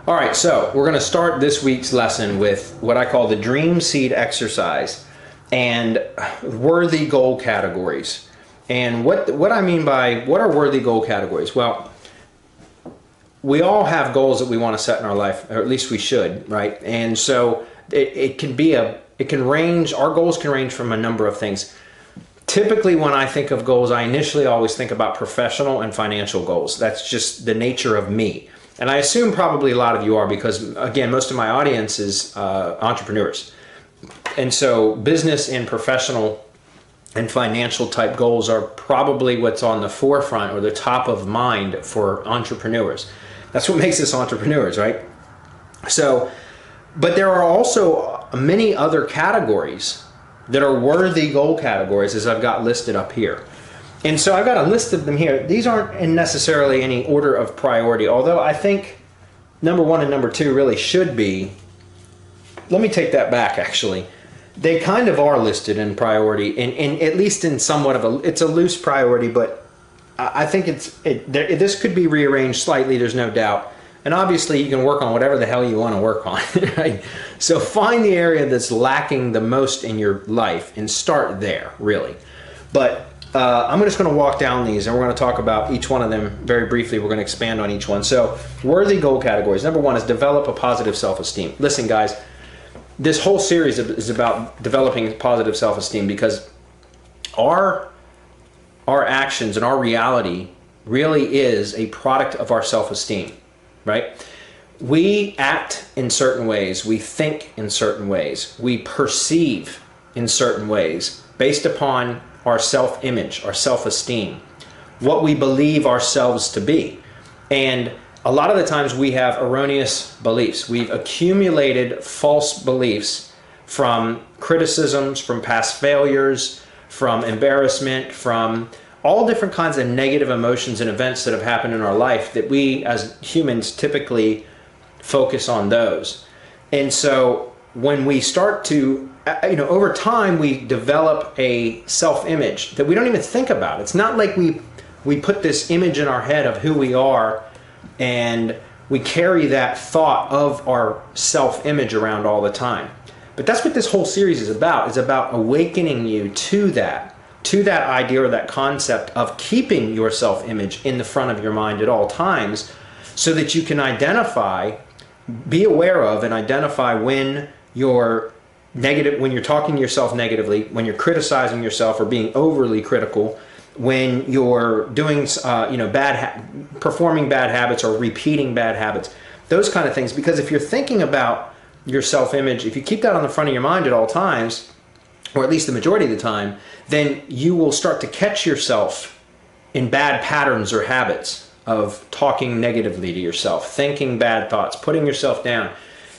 All right, so we're going to start this week's lesson with what I call the Dream Seed exercise and worthy goal categories. And what I mean by what are worthy goal categories? Well, we all have goals that we want to set in our life, or at least we should, right? And so it can range, our goals can range from a number of things. Typically, when I think of goals, I initially always think about professional and financial goals. That's just the nature of me. And I assume probably a lot of you are because, again, most of my audience is entrepreneurs. And so business and professional and financial type goals are probably what's on the forefront or the top of mind for entrepreneurs. That's what makes us entrepreneurs, right? So, but there are also many other categories that are worthy goal categories, as I've got listed up here. And so I've got a list of them here. These aren't in necessarily any order of priority, although I think number one and number two really should be. Let me take that back, actually. They kind of are listed in priority, and at least in somewhat of it's a loose priority, but I think this could be rearranged slightly, there's no doubt. And obviously you can work on whatever the hell you want to work on, right? So find the area that's lacking the most in your life and start there, really. But I'm just going to walk down these and we're going to talk about each one of them very briefly. We're going to expand on each one. So worthy goal categories. Number one is develop a positive self-esteem. Listen, guys, this whole series is about developing positive self-esteem because our actions and our reality really is a product of our self-esteem, right? We act in certain ways. We think in certain ways. We perceive in certain ways based upon our self-image, our self-esteem, what we believe ourselves to be. And a lot of the times we have erroneous beliefs. We've accumulated false beliefs from criticisms, from past failures, from embarrassment, from all different kinds of negative emotions and events that have happened in our life that we as humans typically focus on those. And so when we start to, over time we develop a self-image that we don't even think about. It's not like we put this image in our head of who we are and we carry that thought of our self-image around all the time. But that's what this whole series is about. It's about awakening you to that idea or that concept of keeping your self-image in the front of your mind at all times so that you can be aware of and identify when you're negative, when you're talking to yourself negatively, when you're criticizing yourself or being overly critical, when you're doing performing bad habits or repeating bad habits, those kind of things. Because if you're thinking about your self-image, if you keep that on the front of your mind at all times, or at least the majority of the time, then you will start to catch yourself in bad patterns or habits of talking negatively to yourself, thinking bad thoughts, putting yourself down,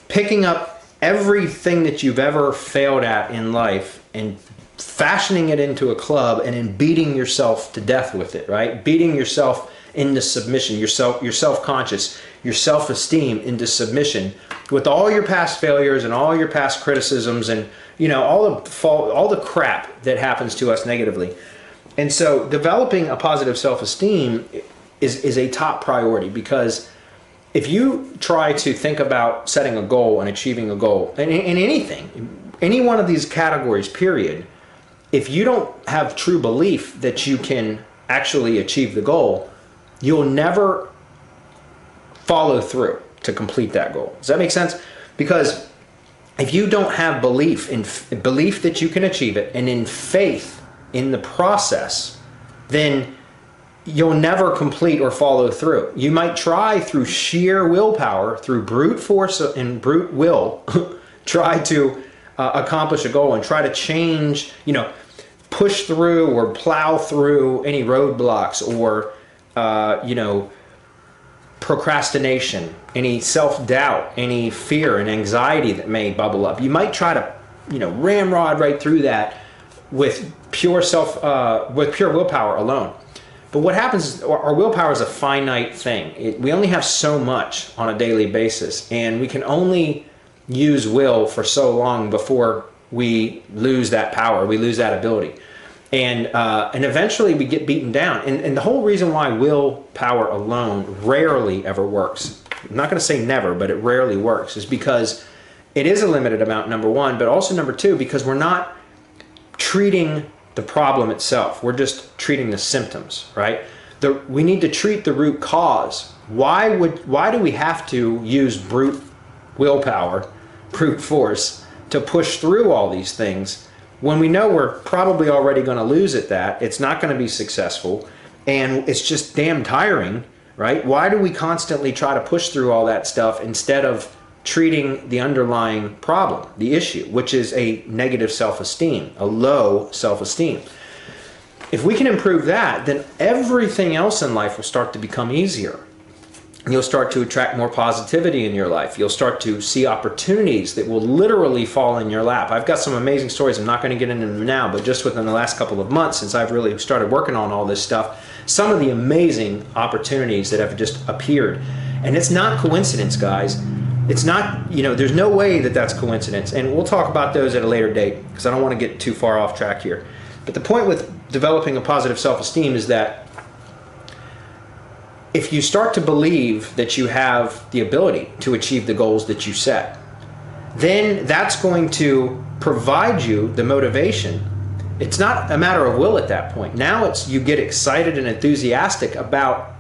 picking up everything that you've ever failed at in life and fashioning it into a club and then beating yourself to death with it, right? Beating yourself into submission, your self-conscious, your self-esteem into submission with all your past failures and all your past criticisms and all the crap that happens to us negatively. And so developing a positive self-esteem is a top priority, because if you try to think about setting a goal and achieving a goal in anything, any one of these categories, period, if you don't have true belief that you can actually achieve the goal, you'll never follow through to complete that goal. Does that make sense? Because if you don't have belief that you can achieve it and in faith in the process, then you'll never complete or follow through. You might try through sheer willpower, through brute force and brute will, try to accomplish a goal and try to change, push through or plow through any roadblocks or, procrastination, any self-doubt, any fear and anxiety that may bubble up. You might try to, ramrod right through that with pure willpower alone. But what happens is our willpower is a finite thing. We only have so much on a daily basis, and we can only use will for so long before we lose that power, we lose that ability. And eventually we get beaten down. And the whole reason why willpower alone rarely ever works I'm not going to say never, but it rarely works, is because it is a limited amount, number one, but also number two, because we're not treating the problem itself. We're just treating the symptoms, right? We need to treat the root cause. Why do we have to use brute willpower, brute force, to push through all these things when we know we're probably already going to lose at that? It's not going to be successful, and it's just damn tiring, right? Why do we constantly try to push through all that stuff instead of treating the underlying problem, the issue, which is a negative self-esteem, a low self-esteem? If we can improve that, then everything else in life will start to become easier. You'll start to attract more positivity in your life. You'll start to see opportunities that will literally fall in your lap. I've got some amazing stories. I'm not going to get into them now, but just within the last couple of months since I've really started working on all this stuff, some of the amazing opportunities that have just appeared. And it's not coincidence, guys. It's not, there's no way that that's coincidence. And we'll talk about those at a later date because I don't want to get too far off track here. But the point with developing a positive self-esteem is that if you start to believe that you have the ability to achieve the goals that you set, then that's going to provide you the motivation. It's not a matter of will at that point. Now it's you get excited and enthusiastic about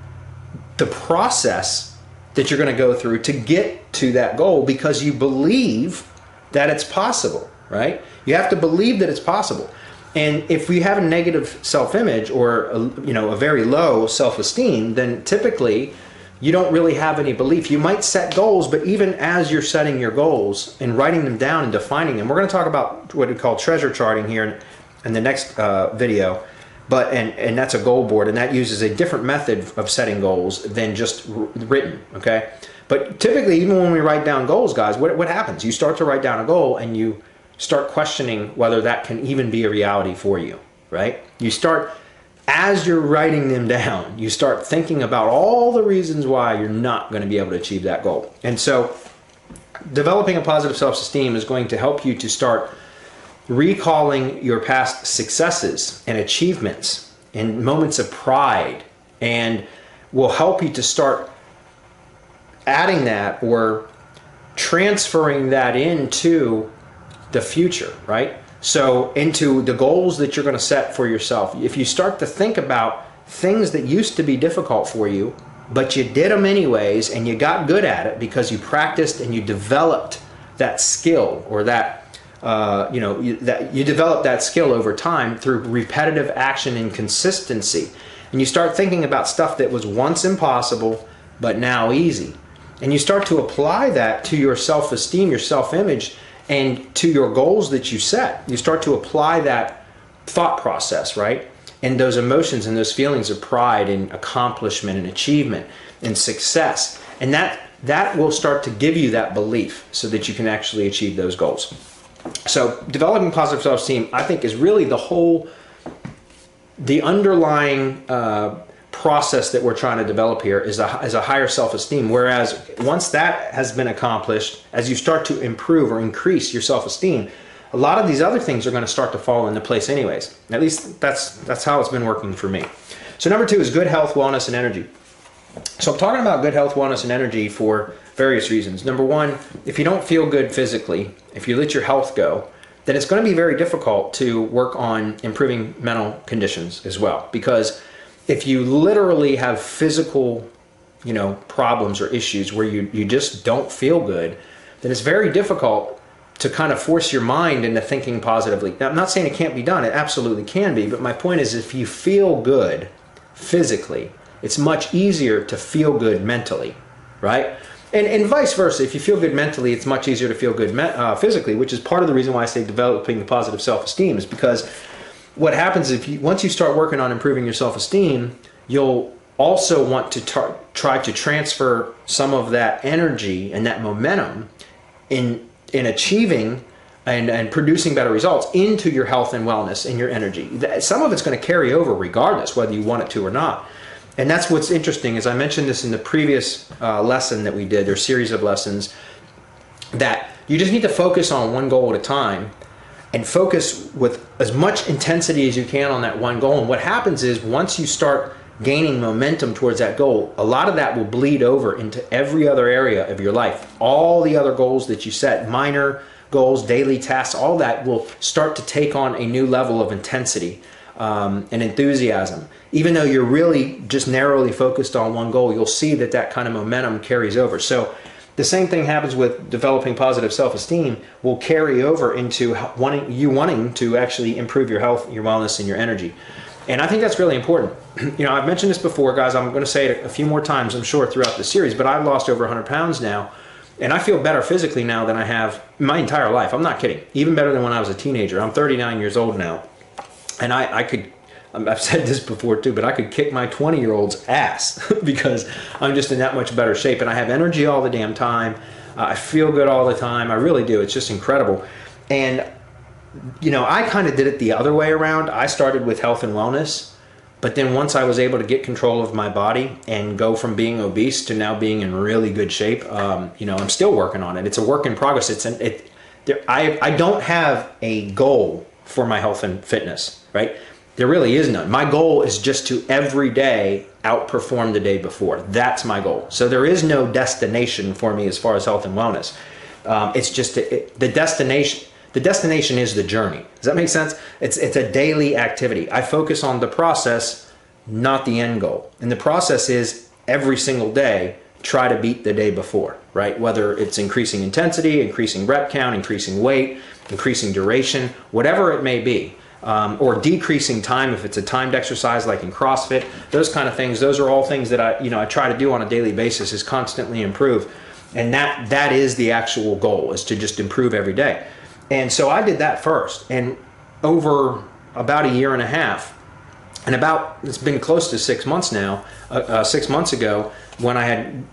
the process that you're going to go through to get to that goal because you believe that it's possible, right? You have to believe that it's possible. And if we have a negative self-image or a very low self-esteem, then typically you don't really have any belief. You might set goals, but even as you're setting your goals and writing them down and defining them, we're going to talk about what we call treasure charting here in the next video. But and that's a goal board, and that uses a different method of setting goals than just written. Okay, but typically, even when we write down goals, guys, what happens? You start to write down a goal, and you start questioning whether that can even be a reality for you, right? You start, as you're writing them down, you start thinking about all the reasons why you're not going to be able to achieve that goal. And so developing a positive self-esteem is going to help you to start recalling your past successes and achievements and moments of pride, and will help you to start adding that or transferring that into the future, right? So into the goals that you're going to set for yourself. If you start to think about things that used to be difficult for you, but you did them anyways, and you got good at it because you practiced and you developed that skill, or that you developed that skill over time through repetitive action and consistency. And you start thinking about stuff that was once impossible but now easy, and you start to apply that to your self-esteem, your self-image, and to your goals that you set. You start to apply that thought process, right? And those emotions and those feelings of pride and accomplishment and achievement and success. And that will start to give you that belief so that you can actually achieve those goals. So developing positive self-esteem, I think, is really the underlying process that we're trying to develop here is a higher self-esteem. Whereas once that has been accomplished, as you start to improve or increase your self-esteem, a lot of these other things are going to start to fall into place anyways. At least that's how it's been working for me. So number 2 is good health, wellness, and energy. So I'm talking about good health, wellness, and energy for various reasons. Number 1, if you don't feel good physically, if you let your health go, then it's going to be very difficult to work on improving mental conditions as well. Because if you literally have physical, problems or issues where you just don't feel good, then it's very difficult to kind of force your mind into thinking positively. Now, I'm not saying it can't be done. It absolutely can be. But my point is, if you feel good physically, it's much easier to feel good mentally, right? And vice versa. If you feel good mentally, it's much easier to feel good physically, which is part of the reason why I say developing the positive self-esteem, is because what happens once you start working on improving your self-esteem, you'll also want to try to transfer some of that energy and that momentum in achieving and producing better results into your health and wellness and your energy. Some of it's going to carry over regardless whether you want it to or not. And that's what's interesting, as I mentioned this in the previous lesson that we did, their series of lessons, that you just need to focus on one goal at a time and focus with as much intensity as you can on that one goal. And what happens is, once you start gaining momentum towards that goal, a lot of that will bleed over into every other area of your life. All the other goals that you set, minor goals, daily tasks, all that will start to take on a new level of intensity and enthusiasm. Even though you're really just narrowly focused on one goal, you'll see that that kind of momentum carries over. So the same thing happens with developing positive self-esteem, will carry over into wanting to actually improve your health, your wellness, and your energy. And I think that's really important. You know, I've mentioned this before, guys. I'm going to say it a few more times, I'm sure, throughout the series, but I've lost over 100 pounds now, and I feel better physically now than I have my entire life. I'm not kidding. Even better than when I was a teenager. I'm 39 years old now, and I could, I've said this before too, but I could kick my 20-year-old's ass because I'm just in that much better shape, and I have energy all the damn time. I feel good all the time. I really do. It's just incredible. And you know, I kind of did it the other way around. I started with health and wellness, but then once I was able to get control of my body and go from being obese to now being in really good shape, you know, I'm still working on it. It's a work in progress. I don't have a goal for my health and fitness, right? There really is none. My goal is just to every day outperform the day before. That's my goal. So there is no destination for me as far as health and wellness. It's just the destination. The destination is the journey. Does that make sense? It's a daily activity. I focus on the process, not the end goal. And the process is every single day, try to beat the day before, right? Whether it's increasing intensity, increasing rep count, increasing weight, increasing duration, whatever it may be, or decreasing time if it's a timed exercise like in CrossFit, those kind of things. Those are all things that I try to do on a daily basis, is constantly improve. And that is the actual goal, is to just improve every day. And so I did that first, and over about a year and a half, and it's been close to 6 months now, 6 months ago, when I had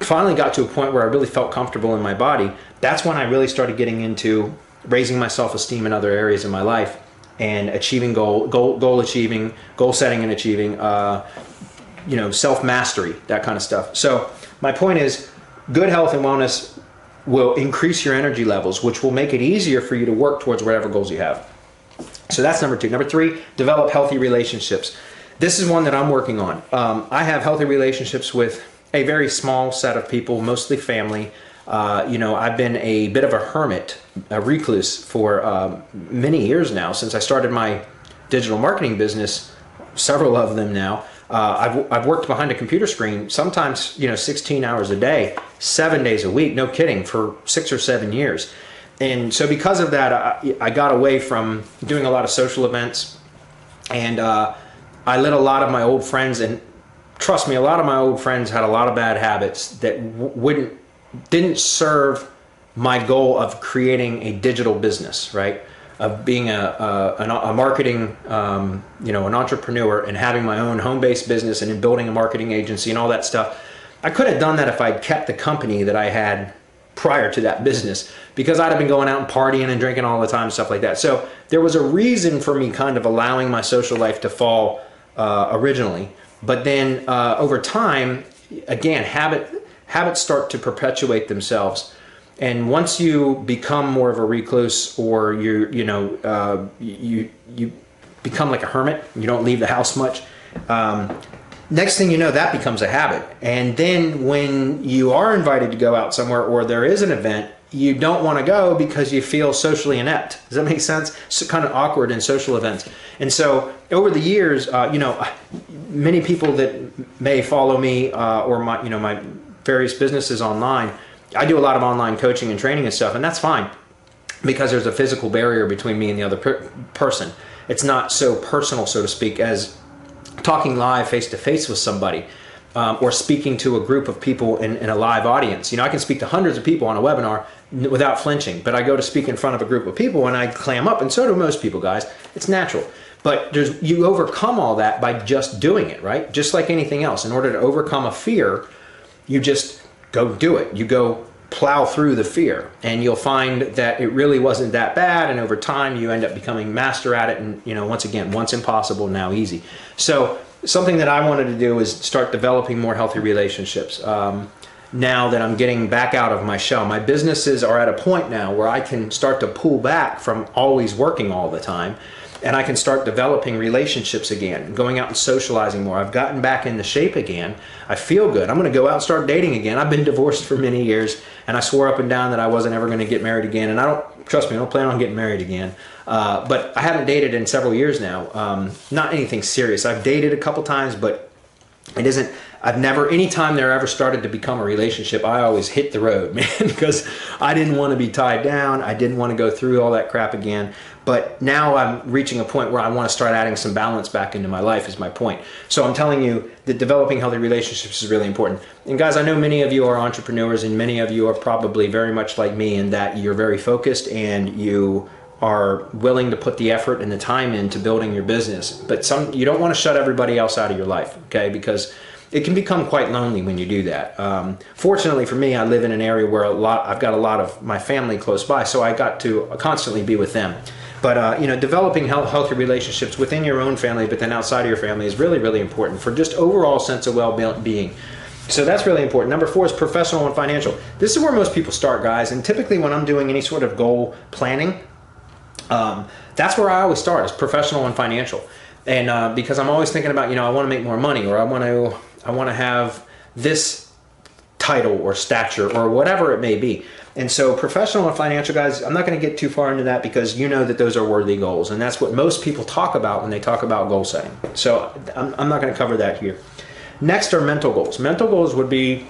finally got to a point where I really felt comfortable in my body, that's when I really started getting into raising my self-esteem in other areas of my life and achieving goal achieving, goal setting and achieving, you know, self-mastery, that kind of stuff. So my point is, good health and wellness will increase your energy levels, which will make it easier for you to work towards whatever goals you have. So that's number 2. Number 3, develop healthy relationships. This is one that I'm working on. I have healthy relationships with a very small set of people, mostly family. You know, I've been a bit of a hermit, a recluse for many years now, since I started my digital marketing business, several of them now. I've worked behind a computer screen, sometimes, you know, 16 hours a day, 7 days a week, no kidding, for 6 or 7 years. And so because of that, I got away from doing a lot of social events, and I let a lot of my old friends, and trust me, a lot of my old friends had a lot of bad habits that didn't serve my goal of creating a digital business, right? Of being a marketing, you know, an entrepreneur, and having my own home-based business, and in building a marketing agency and all that stuff. I could have done that if I'd kept the company that I had prior to that business, because I'd have been going out and partying and drinking all the time, stuff like that. So there was a reason for me kind of allowing my social life to fall originally. But then over time, again, habits start to perpetuate themselves. And once you become more of a recluse, or you become like a hermit, you don't leave the house much, next thing you know, that becomes a habit. And then when you are invited to go out somewhere, or there is an event, you don't want to go because you feel socially inept. Does that make sense? So kind of awkward in social events. And so over the years, you know, many people that may follow me or my various businesses online, I do a lot of online coaching and training and stuff, and that's fine, because there's a physical barrier between me and the other person. It's not so personal, so to speak, as talking live face-to-face with somebody, or speaking to a group of people in a live audience. You know, I can speak to hundreds of people on a webinar without flinching, but I go to speak in front of a group of people and I clam up, and so do most people, guys. It's natural. But you overcome all that by just doing it, right? Just like anything else. In order to overcome a fear, you just go do it. You go plow through the fear, and you'll find that it really wasn't that bad, and over time you end up becoming master at it, and, you know, once again, once impossible, now easy. So something that I wanted to do is start developing more healthy relationships. Now that I'm getting back out of my shell, my businesses are at a point now where I can start to pull back from always working all the time, and I can start developing relationships again, going out and socializing more. I've gotten back into shape again. I feel good. I'm going to go out and start dating again. I've been divorced for many years, and I swore up and down that I wasn't ever going to get married again. And I don't, trust me, I don't plan on getting married again. But I haven't dated in several years now. Not anything serious. I've dated a couple times, but it isn't. I've never, anytime there ever started to become a relationship, I always hit the road, man, because I didn't want to be tied down. I didn't want to go through all that crap again. But now I'm reaching a point where I want to start adding some balance back into my life, is my point. So I'm telling you that developing healthy relationships is really important. And guys, I know many of you are entrepreneurs, and many of you are probably very much like me in that you're very focused and you are willing to put the effort and the time into building your business. But you don't want to shut everybody else out of your life, okay? Because it can become quite lonely when you do that. Fortunately for me, I live in an area where I've got a lot of my family close by, so I got to constantly be with them. But developing healthy relationships within your own family, but then outside of your family, is really, really important for just overall sense of well-being. So that's really important. Number 4 is professional and financial. This is where most people start, guys. And typically when I'm doing any sort of goal planning, that's where I always start, is professional and financial. And because I'm always thinking about, I want to make more money, or I want to have this title or stature or whatever it may be. And so professional and financial, guys, I'm not going to get too far into that because you know that those are worthy goals. And that's what most people talk about when they talk about goal setting. So I'm not going to cover that here. Next are mental goals. Mental goals would be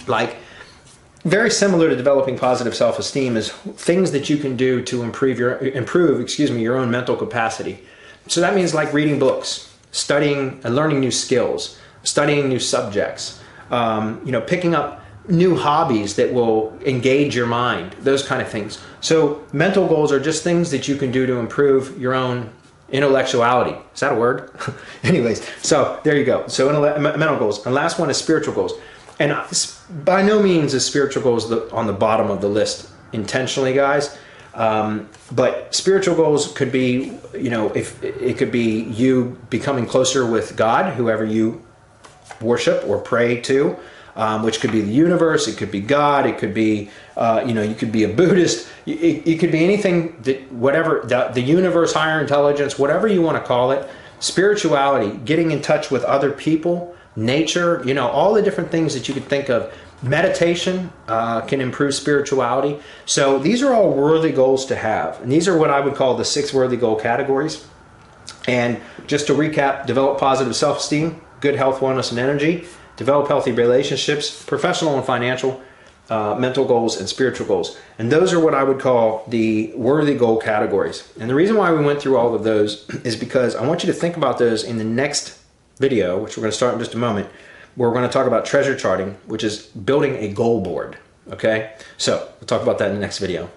like very similar to developing positive self-esteem, is things that you can do to improve your own mental capacity. So that means like reading books, studying and learning new skills, studying new subjects, picking up new hobbies that will engage your mind, those kind of things. So mental goals are just things that you can do to improve your own intellectuality. Is that a word? Anyways, so there you go. So mental goals. And last one is spiritual goals. And by no means is spiritual goals on the bottom of the list intentionally, guys. But spiritual goals could be, if it could be you becoming closer with God, whoever you worship or pray to, which could be the universe, it could be God, it could be, you could be a Buddhist, it could be anything that, whatever, the universe, higher intelligence, whatever you want to call it, spirituality, getting in touch with other people, nature, all the different things that you could think of. Meditation can improve spirituality. So these are all worthy goals to have. And these are what I would call the 6 worthy goal categories. And just to recap, develop positive self-esteem, good health, wellness, and energy, develop healthy relationships, professional and financial, mental goals, and spiritual goals. And those are what I would call the worthy goal categories. And the reason why we went through all of those is because I want you to think about those in the next video, which we're going to start in just a moment, where we're going to talk about treasure charting, which is building a goal board. Okay? So we'll talk about that in the next video.